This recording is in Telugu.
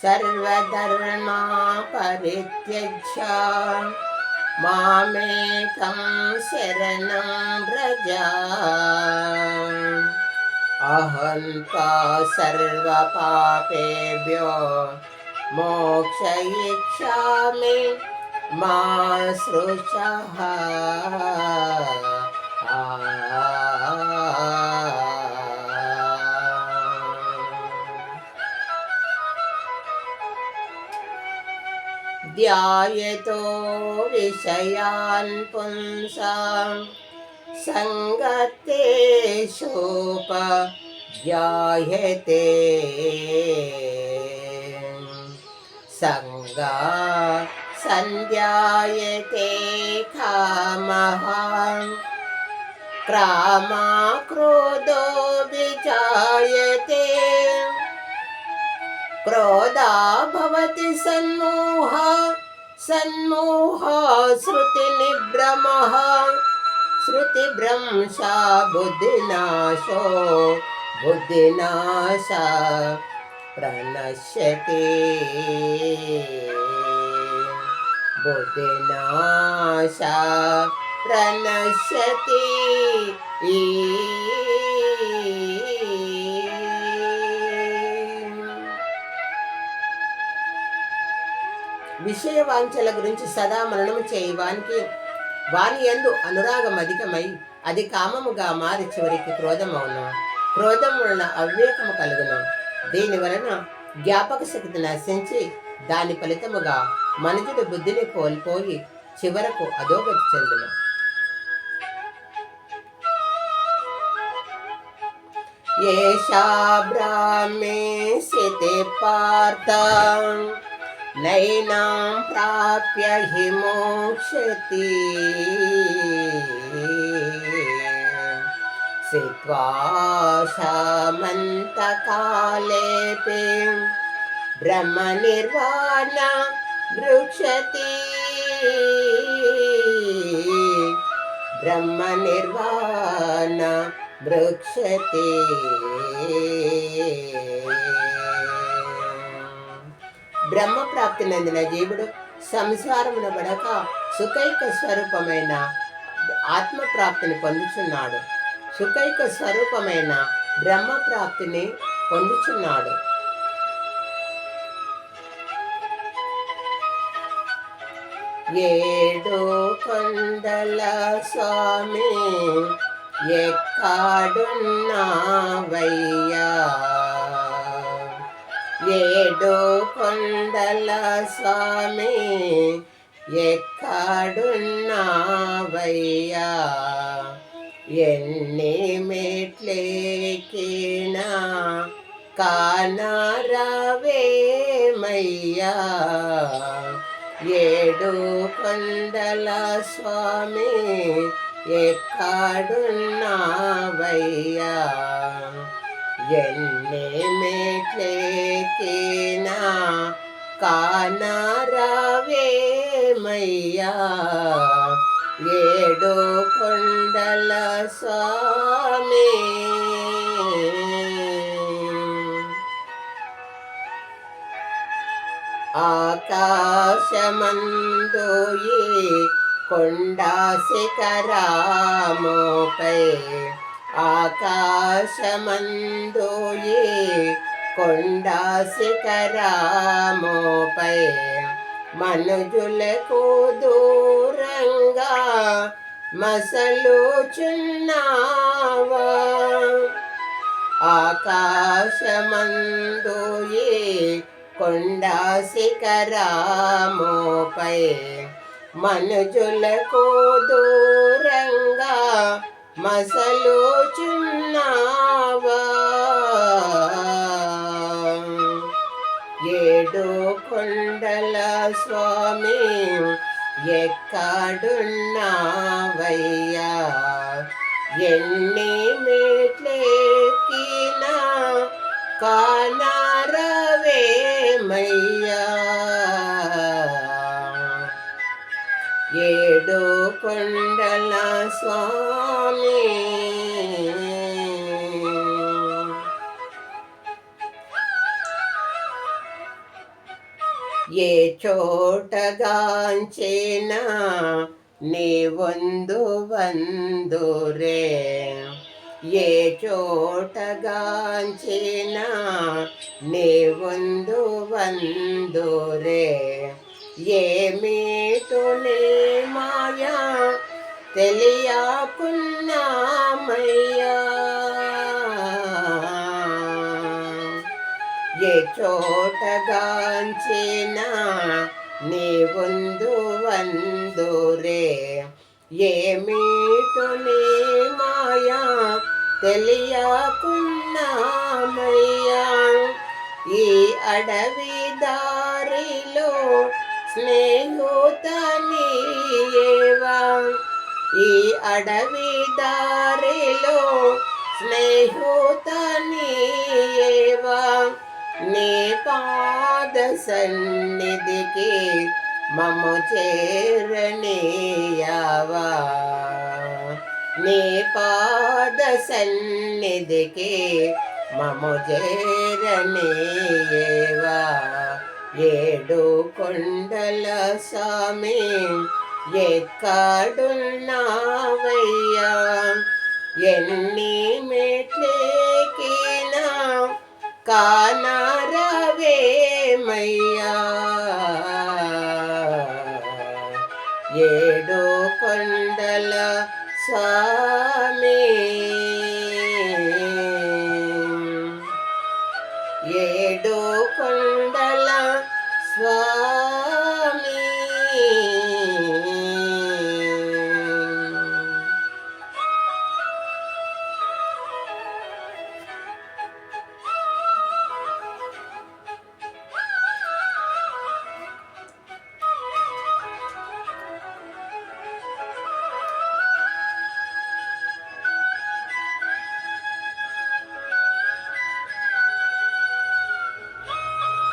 सर्वधर्मा परित्यज्य मामेकं शरणं व्रज। अहं त्वा सर्वपापेभ्यो मोक्षयिष्यामि मा शुचः। ध्यायतो विषयान् पुंसां संगतेषुपजायते संगा संध्यायते कामः क्रामा क्रोधो विजायते क्रोधा भवति सन्मोह सन्मोह श्रुतिनिभ्रमः श्रुतिभ्रंशा बुद्धिनाशो बुद्धिनाश प्रणश्यति बुद्धिनाश प्रणश्यति। విషయవాంఛల గురించి సదా మననము చేయి వాని యందు అనురాగం అధికమై అది కామముగా మారి చివరికి క్రోధమవును. క్రోధం వలన అవివేకము కలుగును. దీని వలన జ్ఞాపక శక్తి నశించి దాని ఫలితముగా మనుషుడు బుద్ధిని కోల్పోయి చివరకు అధోగతి చెందును. ఏషా బ్రాహ్మే స్థితే పార్థ నైనాం ప్రాప్య హి మోక్షతి సిత్వా శామంతకాలేపి బ్రహ్మ నిర్వాణ వృక్షతి బ్రహ్మ నిర్వాణ వృక్షతి. బ్రహ్మ ప్రాప్తి నందిన జీవుడు సంసారమున పడక సుఖైక స్వరూపమైన ఆత్మ ప్రాప్తిని పొందుచున్నాడు. సుఖైక స్వరూపమైన బ్రహ్మ ప్రాప్తిని పొందుచున్నాడు. ఏడు కొండల స్వామి ఎక్కడున్నావయ్యా ఏడు కొండల స్వామి ఎక్కడున్నావయ్యా ఎన్ని మెట్లెక్కినా కానరావేమయ్యా ఏడు కొండల స్వామి ఎక్కడున్నావయ్యా ఎన్ని మెట్లెక్కినా కానరావేమయ్యా ఏడు కొండల స్వామి. ఆకాశమందు ఈ కొండా శిఖరాముపై ఆకాశమందు ఈ కొండా శిఖరాముపై మనుజులకు దూరంగా మసలుచున్నావా ఆకాశమందు ఈ కొండా శిఖరాముపై మనుజులకు దూరంగా మసలుచున్నావా ఏడు కొండల స్వామి ఎక్కడున్నావయ్యా ఎన్ని మెట్లెక్కినా కానరావేమయ్యా ఏడు కొండల స్వామి. ఏ చోటగాంచేనా నీ వందు వందురే, ఏ చోటగాంచేనా నీ వందు వందురే, ఏమీటు నీ మాయా తెలియకున్నామయ్యా, ఏ చోటగాంచినా నీ వందు వందురే, ఏమీటు నీ మాయా తెలియకున్నామయ్యా, ఈ అడవి దారిలో స్నేహితునియేవా, ఈ అడవి దారిలో స్నేహితునియేవా, నీ పాద సన్నిధికి మమ్ము చేరనీయవా, నీ పాద సన్నిధికి మమ్ము చేరనీయవా, ఏడు కొండల స్వామి ఎక్కడున్నావయ్యా, ఎన్ని మెట్లెక్కినా కానరావేమయ్యా,